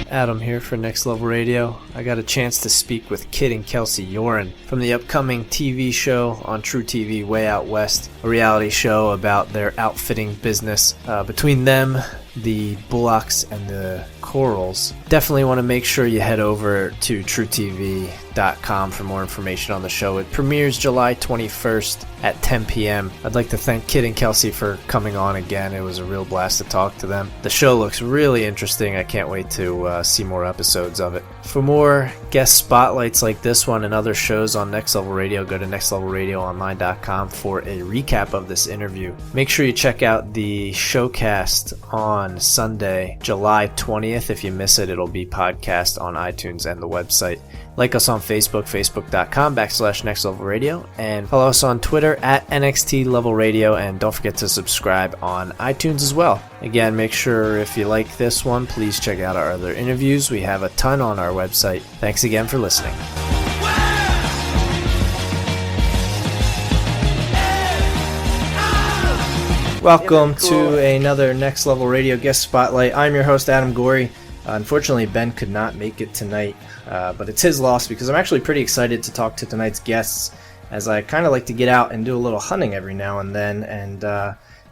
Adam here for Next Level Radio. I got a chance to speak with Kidd and Kelsey Youren from the upcoming TV show on TruTV, Way Out West, a reality show about their outfitting business. Between them, the Bullocks, and the Corals. Definitely want to make sure you head over to TruTV.com for more information on the show. It premieres July 21st at 10 p.m. I'd like to thank Kidd and Kelsey for coming on again. It was a real blast to talk to them. The show looks really interesting. I can't wait to see more episodes of it. For more guest spotlights like this one and other shows on Next Level Radio, go to nextlevelradioonline.com for a recap of this interview. Make sure you check out the showcast on Sunday, July 20th. If you miss it, it'll be podcast on iTunes and the website. Like us on Facebook, facebook.com/Next Level Radio, and follow us on Twitter at NXT Level Radio, and don't forget to subscribe on iTunes as well. Again, make sure if you like this one, please check out our other interviews. We have a ton on our website. Thanks again for listening. Welcome to another Next Level Radio guest spotlight. I'm your host, Adam Gorey. Unfortunately, Ben could not make it tonight, but it's his loss because I'm actually pretty excited to talk to tonight's guests, as I kind of like to get out and do a little hunting every now and then, and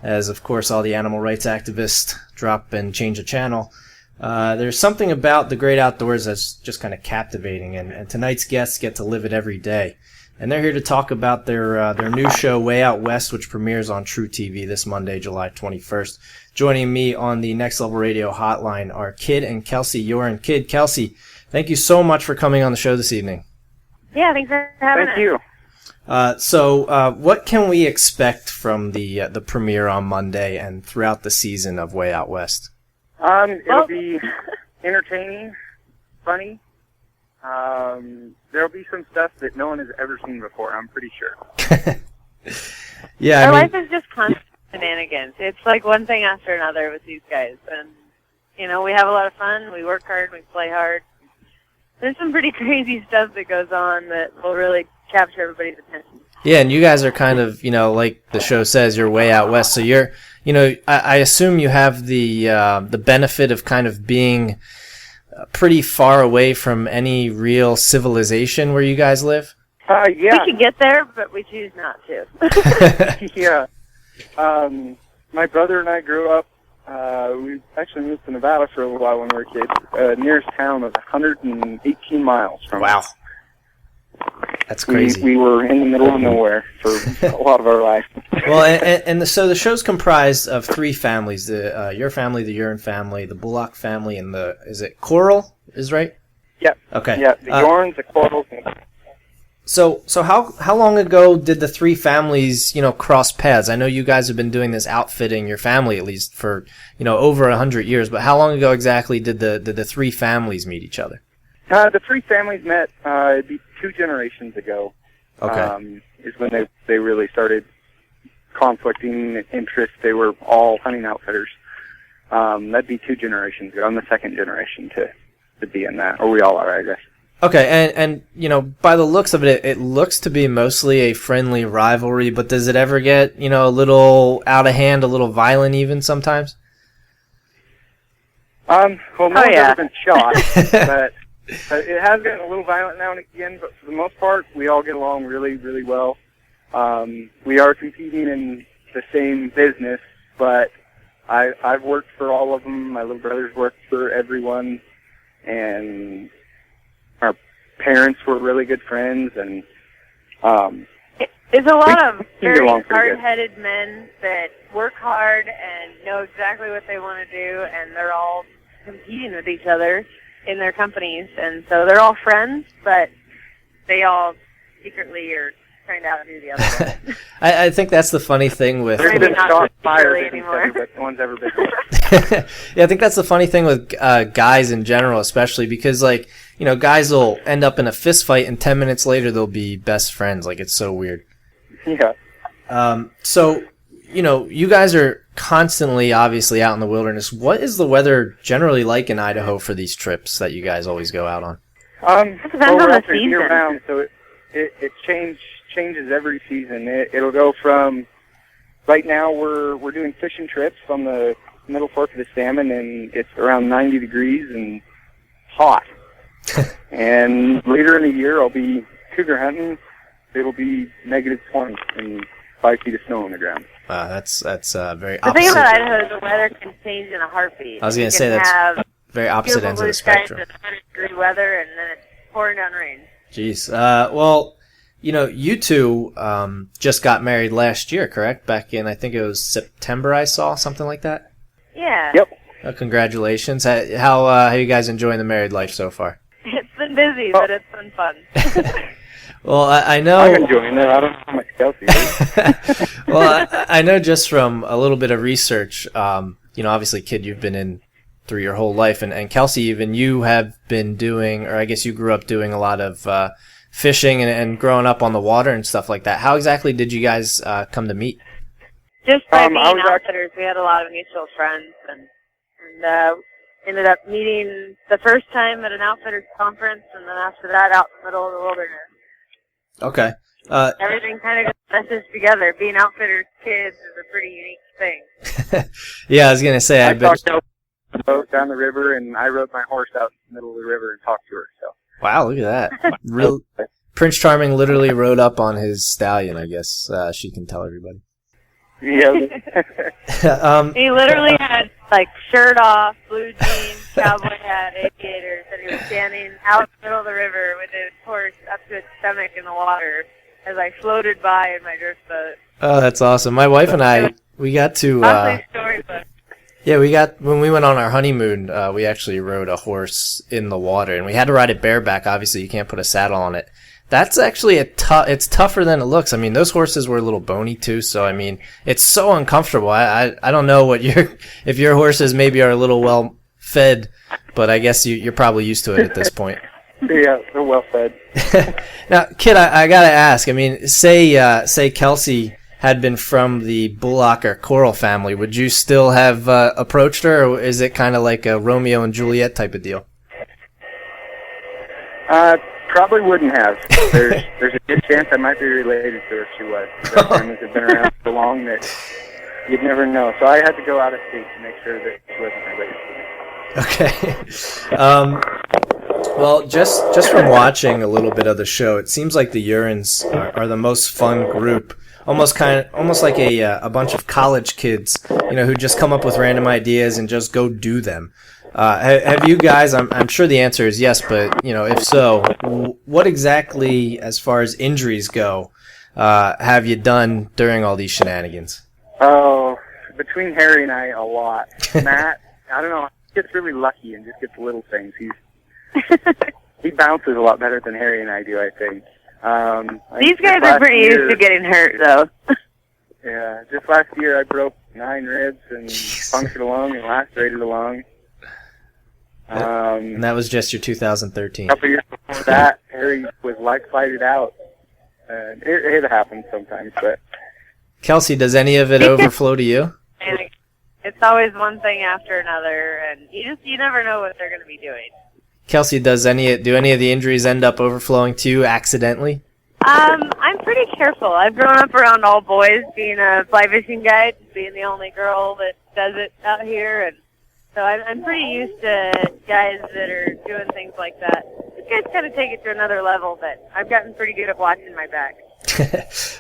as, of course, all the animal rights activists drop and change the channel, there's something about the great outdoors that's just kind of captivating, and tonight's guests get to live it every day. And they're here to talk about their new show, Way Out West, which premieres on TruTV this Monday, July 21st. Joining me on the Next Level Radio hotline are Kidd and Kelsey Youren. Kidd, Kelsey, thank you so much for coming on the show this evening. Yeah, thanks for having us. Thank you. So, what can we expect from the premiere on Monday and throughout the season of Way Out West? It'll be entertaining, funny. There'll be some stuff that no one has ever seen before, I'm pretty sure. Yeah, Our life is just constant shenanigans. It's like one thing after another with these guys. And, you know, we have a lot of fun. We work hard. We play hard. There's some pretty crazy stuff that goes on that will really capture everybody's attention. Yeah, and you guys are kind of, you know, like the show says, you're way out west. So you're, you know, I assume you have the benefit of kind of being pretty far away from any real civilization where you guys live? Yeah. We could get there, but we choose not to. Yeah. My brother and I grew up, we actually moved to Nevada for a little while when we were kids. Nearest town was 118 miles from us. Wow. That's crazy. We were in the middle of nowhere for a lot of our life. Well, so the show's comprised of three families: your family, the Youren family, the Bullock family, and is it Coral? Is right? Yep. Okay. Yeah, the Yourens, the Corals. So how long ago did the three families, you know, cross paths? I know you guys have been doing this outfitting your family at least for, you know, over 100 years. But how long ago exactly did the three families meet each other? The three families met it'd be 2 generations ago. Okay. Is when they really started conflicting interests. They were all hunting outfitters. That'd be 2 generations ago. I'm the second generation to be in that, or we all are, I guess. Okay, and you know, by the looks of it, it looks to be mostly a friendly rivalry, but does it ever get, you know, a little out of hand, a little violent even sometimes? Well, no one's ever been shot, but it has gotten a little violent now and again, but for the most part, we all get along really, really well. We are competing in the same business, but I've worked for all of them. My little brother's worked for everyone, and our parents were really good friends, and there's a lot of very hard-headed men that work hard and know exactly what they want to do, and they're all competing with each other in their companies, and so they're all friends, but they all secretly are trying to outdo the other one. I think that's the funny thing with... There's been shots fired at each other, but no one's ever been Yeah, I think that's the funny thing with guys in general, especially because, like, you know, guys will end up in a fist fight and 10 minutes later they'll be best friends. Like, it's so weird. Yeah. So, you know, you guys are constantly, obviously, out in the wilderness. What is the weather generally like in Idaho for these trips that you guys always go out on? It depends on the season. Year-round, so it changes every season. It'll go from, right now we're doing fishing trips on the Middle Fork of the Salmon, and it's around 90 degrees, and hot. And later in the year, I'll be cougar hunting. It'll be -20 and 5 feet of snow on the ground. That's very opposite. The thing about Idaho is the weather can change in a heartbeat. I was going to say that's very opposite ends of the spectrum. 100-degree weather, and then it's pouring down rain. Jeez. Well, you two just got married last year, correct? Back in, I think it was September, I saw, something like that? Yeah. Yep. Congratulations. How are you guys enjoying the married life so far? It's been busy, but it's been fun. Well, I know... I'm enjoying it. I don't know how much Kelsey is. Well, I know just from a little bit of research, obviously, Kidd, you've been in through your whole life, and Kelsey, even you have been doing, or I guess you grew up doing a lot of fishing and growing up on the water and stuff like that. How exactly did you guys come to meet? Just by being outfitters. We had a lot of mutual friends, and ended up meeting the first time at an outfitters conference, and then after that out in the middle of the wilderness. Okay. Everything kind of just meshes together. Being outfitters kids is a pretty unique thing. Yeah, I was going to say, I talked to a boat down the river, and I rode my horse out in the middle of the river and talked to her. So. Wow, look at that. Real Prince Charming literally rode up on his stallion, I guess she can tell everybody. Yeah. He literally had, shirt off, blue jeans, cowboy hat, aviators, and he was standing out in the middle of the river with his horse up to its stomach in the water as I floated by in my drift boat. Oh, that's awesome. My wife and I, we got to... storybook. Yeah, when we went on our honeymoon, we actually rode a horse in the water, and we had to ride it bareback. Obviously, you can't put a saddle on it. That's actually it's tougher than it looks. I mean, those horses were a little bony too, so I mean, it's so uncomfortable. I don't know what if your horses maybe are a little well fed, but I guess you're probably used to it at this point. Yeah, they're well fed. Now, Kidd, I gotta ask. I mean, say Kelsey had been from the Bullock or Coral family, would you still have approached her, or is it kind of like a Romeo and Juliet type of deal? Probably wouldn't have. There's a good chance I might be related to her if she was. The families have been around so long that you'd never know. So I had to go out of state to make sure that she wasn't related to me. Okay. Well, just from watching a little bit of the show, it seems like the Yourens are the most fun group. Almost like a bunch of college kids, who just come up with random ideas and just go do them. Have you guys? I'm sure the answer is yes, but if so, what exactly, as far as injuries go, have you done during all these shenanigans? Oh, between Harry and I, a lot. Matt, I don't know, he gets really lucky and just gets little things. He bounces a lot better than Harry and I do, I think. These guys are pretty used to getting hurt, though. Yeah, just last year I broke 9 ribs and punctured a lung and lacerated a lung. And that was just your 2013. A couple years before that, Harry was fighted out. It happens sometimes, but... Kelsey, does any of it overflow to you? It's always one thing after another, and you never know what they're going to be doing. Kelsey, do any of the injuries end up overflowing to you accidentally? I'm pretty careful. I've grown up around all boys, being a fly fishing guide, being the only girl that does it out here, and so I'm pretty used to guys that are doing things like that. These guys kind of take it to another level, but I've gotten pretty good at watching my back.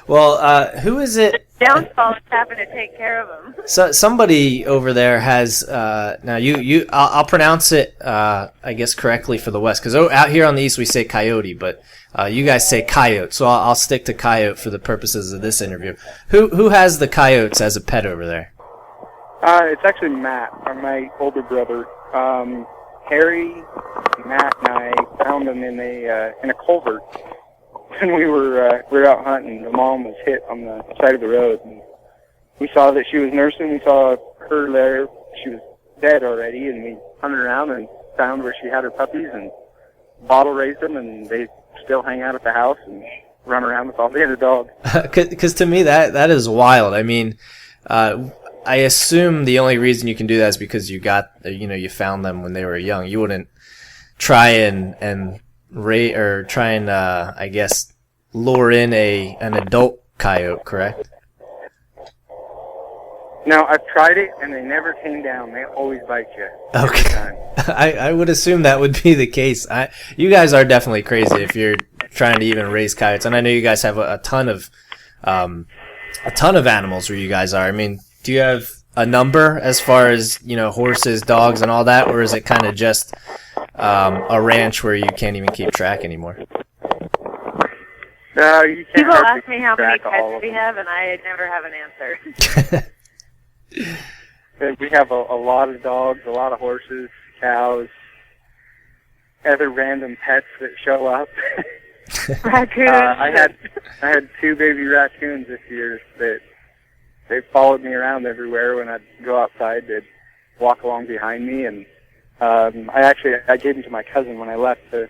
Well, who is it? The downfall is having to take care of them. So somebody over there has now I'll pronounce it I guess correctly for the West, because out here on the East we say coyote, but you guys say coyote, so I'll stick to coyote for the purposes of this interview. Who has the coyotes as a pet over there? It's actually Matt, my older brother. Harry, Matt, and I found them in a culvert when we were out hunting. The mom was hit on the side of the road, and we saw that she was nursing. We saw her there; she was dead already, and we hunted around and found where she had her puppies and bottle raised them, and they still hang out at the house and run around with all the other dogs. Because to me that is wild. I mean, I assume the only reason you can do that is because you found them when they were young. You wouldn't try and I guess lure in an adult coyote, correct? No, I've tried it, and they never came down. They always bite you. Okay. I would assume that would be the case. You guys are definitely crazy if you're trying to even raise coyotes, and I know you guys have a ton of animals where you guys are. I mean, do you have a number as far as, horses, dogs, and all that, or is it kind of just a ranch where you can't even keep track anymore? No, you can't. People ask me how many pets we have, and I never have an answer. We have a lot of dogs, a lot of horses, cows, other random pets that show up. Raccoons. I had 2 baby raccoons this year that they followed me around everywhere. When I'd go outside, they'd walk along behind me, and I gave them to my cousin when I left for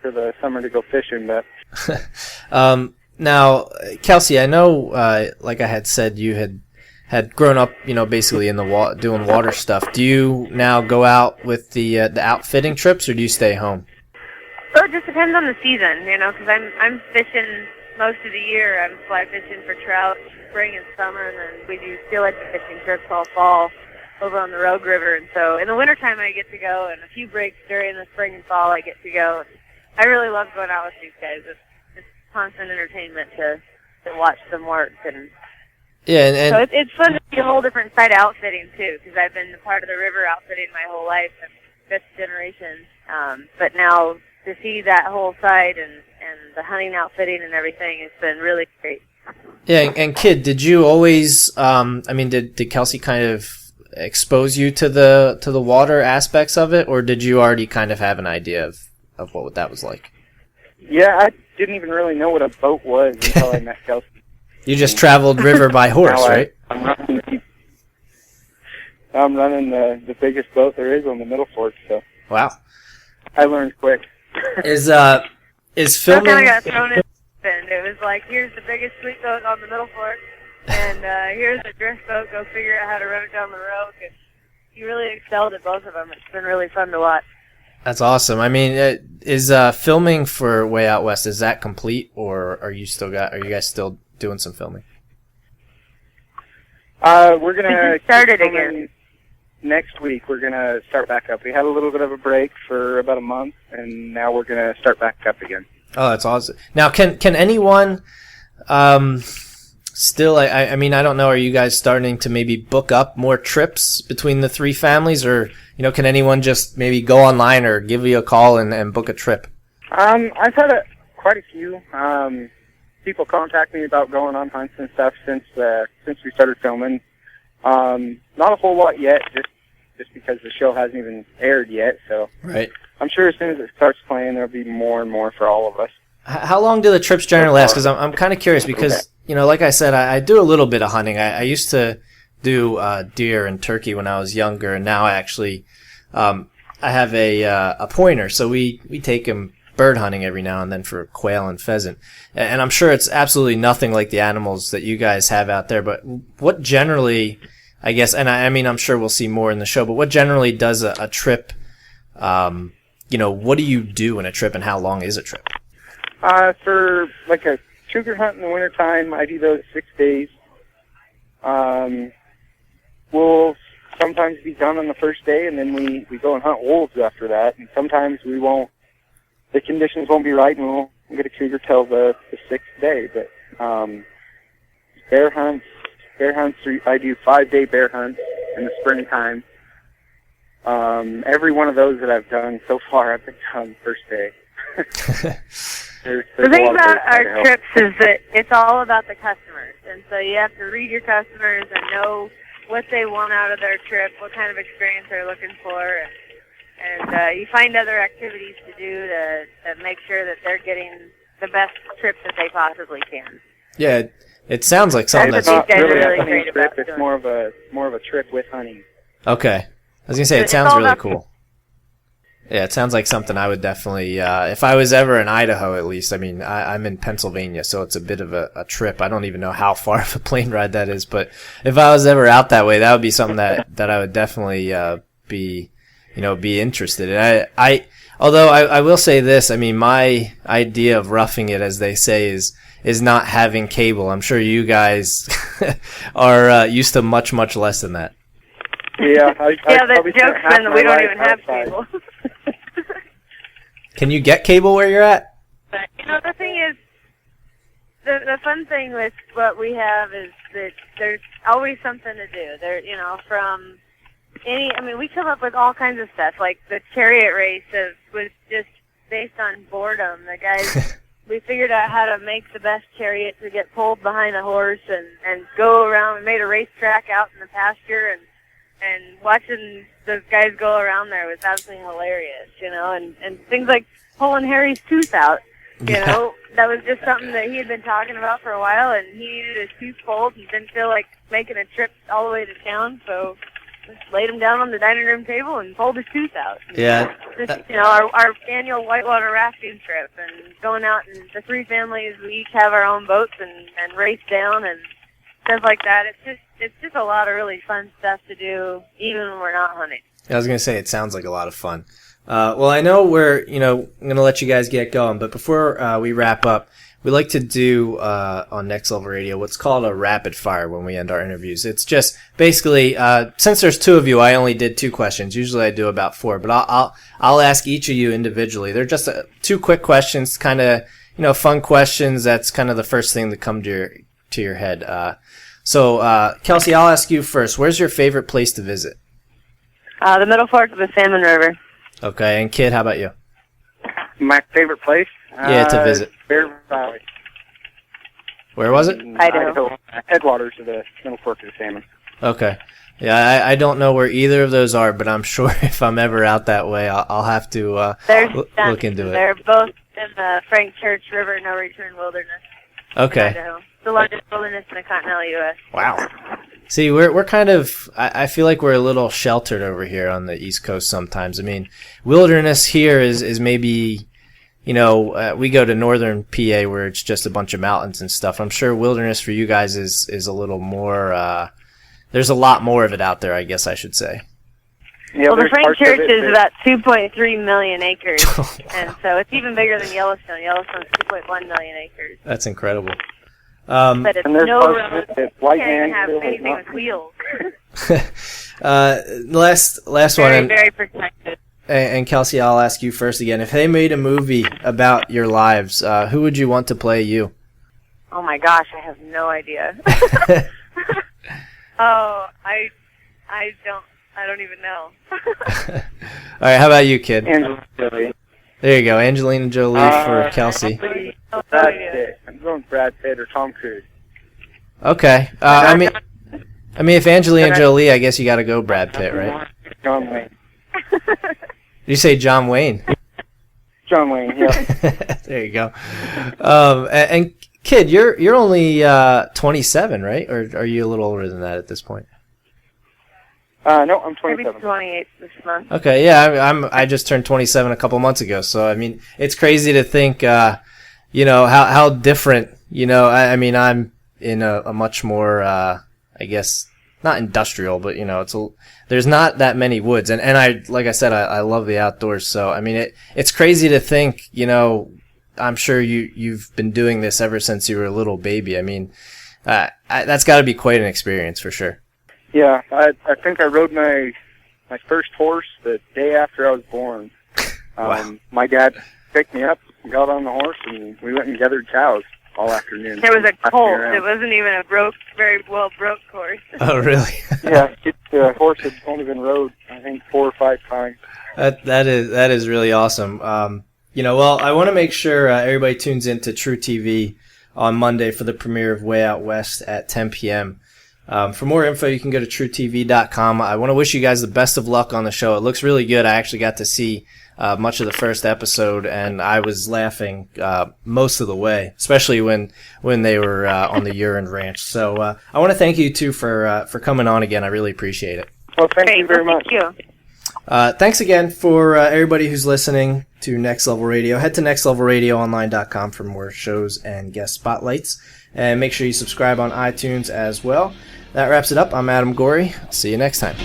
the summer to go fishing. But now, Kelsey, I know, like I had said, you had grown up, basically in the doing water stuff. Do you now go out with the outfitting trips, or do you stay home? Well, it just depends on the season, because I'm fishing most of the year. I'm fly fishing for trout spring and summer, and then we do steelhead fishing trips all fall over on the Rogue River. And so in the wintertime I get to go, and a few breaks during the spring and fall I get to go. I really love going out with these guys. It's constant entertainment to watch them work. And yeah, so it's fun to see a whole different side of outfitting, too, because I've been a part of the river outfitting my whole life, and fifth generation. But now to see that whole side and the hunting outfitting and everything has been really great. Yeah, and Kidd, did you always, did Kelsey kind of expose you to the water aspects of it, or did you already kind of have an idea of what that was like? Yeah, I didn't even really know what a boat was until I met Kelsey. You just traveled river by horse, right? I'm running the biggest boat there is on the Middle Fork, so. Wow. I learned quick. Is I filming... kind of got thrown in, and it was like, here's the biggest sweet boat on the Middle Fork, and here's a drift boat, go figure out how to run it down the road. And you really excelled at both of them. It's been really fun to watch. That's awesome. I mean, is filming for Way Out West, is that complete, or are you guys still doing some filming? We're gonna start it again next week. We're gonna start back up. We had a little bit of a break for about a month, and now we're gonna start back up again. Oh, that's awesome. Now, can anyone still? I mean, I don't know. Are you guys starting to maybe book up more trips between the 3 families, or can anyone just maybe go online or give you a call and book a trip? I've had quite a few people contact me about going on hunts and stuff since we started filming. Not a whole lot yet, just because the show hasn't even aired yet. So right. I'm sure as soon as it starts playing, there'll be more and more for all of us. How long do the trips generally last? Because I'm kind of curious because, like I said, I do a little bit of hunting. I used to do deer and turkey when I was younger, and now I actually I have a pointer, so we take him bird hunting every now and then for quail and pheasant. And I'm sure it's absolutely nothing like the animals that you guys have out there, but what generally, I guess, and I mean, I'm sure we'll see more in the show, but what generally does a trip, what do you do in a trip, and how long is a trip? For like a cougar hunt in the wintertime, I do those 6 days. We'll sometimes be done on the first day, and then we go and hunt wolves after that, and sometimes the conditions won't be right, and we'll get a cougar till the 6th day. But bear hunts, I do 5-day bear hunts in the springtime. Every one of those that I've done so far, I've been done first day. The thing about our trips is that it's all about the customers, and so you have to read your customers and know what they want out of their trip, what kind of experience they're looking for, and you find other activities to do to make sure that they're getting the best trip that they possibly can. Yeah, it sounds like something that's not really a hunting trip. It's more of a trip with hunting. Okay, I was gonna say it sounds really cool. Yeah, it sounds like something I would definitely, if I was ever in Idaho at least, I mean, I'm in Pennsylvania, so it's a bit of a trip. I don't even know how far of a plane ride that is, but if I was ever out that way, that would be something that I would definitely be interested in. Although I will say this, I mean, my idea of roughing it, as they say, is is not having cable. I'm sure you guys are used to much less than that. Yeah, the joke's been that we don't even have cable. Can you get cable where you're at? But, the thing is, the fun thing with what we have is that there's always something to do. From we come up with all kinds of stuff. Like the chariot race was just based on boredom. The guys, we figured out how to make the best chariot to get pulled behind a horse and go around. We made a racetrack out in the pasture, and watching those guys go around there was absolutely hilarious, and things like pulling Harry's tooth out, that was just something that he had been talking about for a while, and he needed his tooth pulled and didn't feel like making a trip all the way to town, so just laid him down on the dining room table and pulled his tooth out. Yeah. Our annual whitewater rafting trip, and going out, and the three families, we each have our own boats and race down and stuff like that. It's just a lot of really fun stuff to do, even when we're not hunting. I was going to say, it sounds like a lot of fun. Well, I know we're, I'm going to let you guys get going, but before we wrap up, we like to do on Next Level Radio what's called a rapid fire when we end our interviews. It's just basically, since there's two of you, I only did 2 questions. Usually I do about 4, but I'll ask each of you individually. They're just 2 quick questions, kind of, fun questions. That's kind of the first thing that come to your head. So, Kelsey, I'll ask you first. Where's your favorite place to visit? The Middle Fork of the Salmon River. Okay, and Kidd, how about you? My favorite place? To visit. Bear Valley. Where was it? Idaho. Headwaters of the Middle Fork of the Salmon. Okay. Yeah, I don't know where either of those are, but I'm sure if I'm ever out that way, I'll have to look into it. They're both in the Frank Church River No Return Wilderness. Okay. Idaho. The largest wilderness in the continental U.S. Wow. See, we're kind of, I feel like we're a little sheltered over here on the East Coast sometimes. I mean, wilderness here is maybe, we go to northern PA where it's just a bunch of mountains and stuff. I'm sure wilderness for you guys is a little more, there's a lot more of it out there, I guess I should say. Yeah, well, the Frank Church is about 2.3 million acres, and so it's even bigger than Yellowstone. Yellowstone's 2.1 million acres. That's incredible. But it's no road. You can't even have anything with wheels. Last one. Very protected. And Kelsey, I'll ask you first again. If they made a movie about your lives, who would you want to play you? Oh my gosh, I have no idea. I don't even know. All right, how about you, Kidd? Angelina Jolie. There you go, Angelina Jolie for Kelsey. Brad Pitt. I'm going Brad Pitt or Tom Cruise. Okay. I mean, if Angelina Jolie, I guess you got to go Brad Pitt, right? John Wayne. Did you say John Wayne? John Wayne, yeah. There you go. And Kidd, you're only 27, right? Or are you a little older than that at this point? No, I'm 27. Maybe 28 this month. Okay, yeah, I just turned 27 a couple months ago, so I mean, it's crazy to think, how different, I mean, I'm in a much more, I guess, not industrial, but there's not that many woods, and like I said, I love the outdoors, so I mean, it's crazy to think, I'm sure you've been doing this ever since you were a little baby. I mean, that's got to be quite an experience for sure. Yeah, I think I rode my first horse the day after I was born. Wow. My dad picked me up, got on the horse, and we went and gathered cows all afternoon. There was a colt. It wasn't even a very well broke horse. Oh, really? Yeah, the horse had only been rode, I think, 4 or 5 times. That is really awesome. Well, I want to make sure everybody tunes in to TruTV on Monday for the premiere of Way Out West at 10 p.m. For more info, you can go to TruTV.com. I want to wish you guys the best of luck on the show. It looks really good. I actually got to see much of the first episode, and I was laughing most of the way, especially when they were on the Yoren Ranch. So I want to thank you two for coming on again. I really appreciate it. Well, thank you very much. Thank you. Thanks again for everybody who's listening to Next Level Radio. Head to nextlevelradioonline.com for more shows and guest spotlights. And make sure you subscribe on iTunes as well. That wraps it up. I'm Adam Gorey. See you next time.